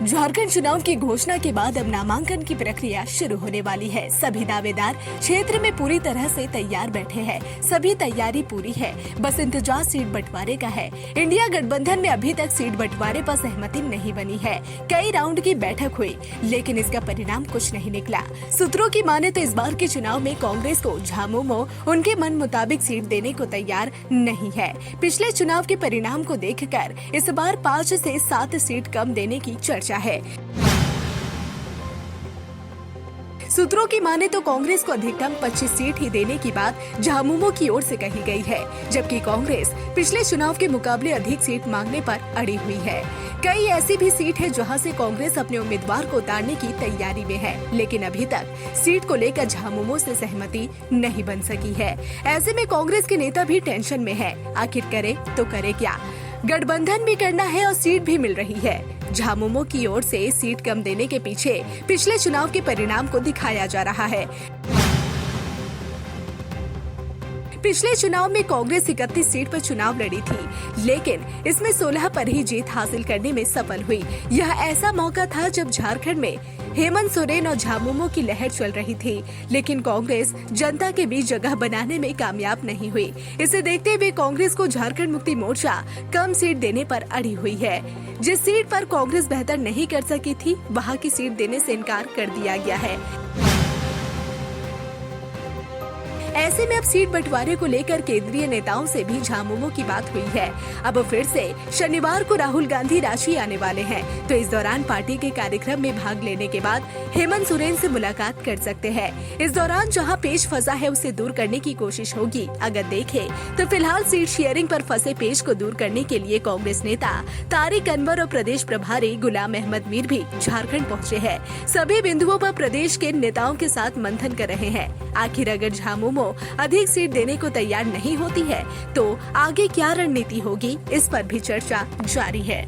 झारखंड चुनाव की घोषणा के बाद अब नामांकन की प्रक्रिया शुरू होने वाली है। सभी दावेदार क्षेत्र में पूरी तरह से तैयार बैठे हैं। सभी तैयारी पूरी है, बस इंतजार सीट बंटवारे का है। इंडिया गठबंधन में अभी तक सीट बंटवारे पर सहमति नहीं बनी है। कई राउंड की बैठक हुई, लेकिन इसका परिणाम कुछ नहीं निकला। सूत्रों की माने तो इस बार के चुनाव में कांग्रेस को झामुमो उनके मन मुताबिक सीट देने को तैयार नहीं है। पिछले चुनाव के परिणाम को देखकर इस बार 5 से 7 सीट कम देने की चर्चा है। सूत्रों की माने तो कांग्रेस को अधिकतम 25 सीट ही देने की बात झामुमो की ओर से कही गई है, जबकि कांग्रेस पिछले चुनाव के मुकाबले अधिक सीट मांगने पर अड़ी हुई है। कई ऐसी भी सीट है जहां से कांग्रेस अपने उम्मीदवार को उतारने की तैयारी में है, लेकिन अभी तक सीट को लेकर झामुमो से सहमति नहीं बन सकी है। ऐसे में कांग्रेस के नेता भी टेंशन में है, आखिर करे तो करे क्या। गठबंधन भी करना है और सीट भी मिल रही है। झामुमो की ओर से सीट कम देने के पीछे पिछले चुनाव के परिणाम को दिखाया जा रहा है। पिछले चुनाव में कांग्रेस 31 सीट पर चुनाव लड़ी थी, लेकिन इसमें 16 पर ही जीत हासिल करने में सफल हुई। यह ऐसा मौका था जब झारखंड में हेमंत सोरेन और झामुमो की लहर चल रही थी, लेकिन कांग्रेस जनता के बीच जगह बनाने में कामयाब नहीं हुई। इसे देखते हुए कांग्रेस को झारखंड मुक्ति मोर्चा कम सीट देने पर अड़ी हुई है। जिस सीट पर कांग्रेस बेहतर नहीं कर सकी थी, वहां की सीट देने से इनकार कर दिया गया है। ऐसे में अब सीट बंटवारे को लेकर केंद्रीय नेताओं से भी झामुमो की बात हुई है। अब फिर से शनिवार को राहुल गांधी रांची आने वाले हैं, तो इस दौरान पार्टी के कार्यक्रम में भाग लेने के बाद हेमंत सोरेन से मुलाकात कर सकते हैं। इस दौरान जहां पेच फंसा है उसे दूर करने की कोशिश होगी। अगर देखें तो फिलहाल सीट शेयरिंग पर फंसे पेच को दूर करने के लिए कांग्रेस नेता तारिक अनवर और प्रदेश प्रभारी गुलाम अहमद मीर भी झारखंड पहुँचे हैं। सभी बिंदुओं पर प्रदेश के नेताओं के साथ मंथन कर रहे हैं। आखिर अगर झामुमो अधिक सीट देने को तैयार नहीं होती है तो आगे क्या रणनीति होगी, इस पर भी चर्चा जारी है।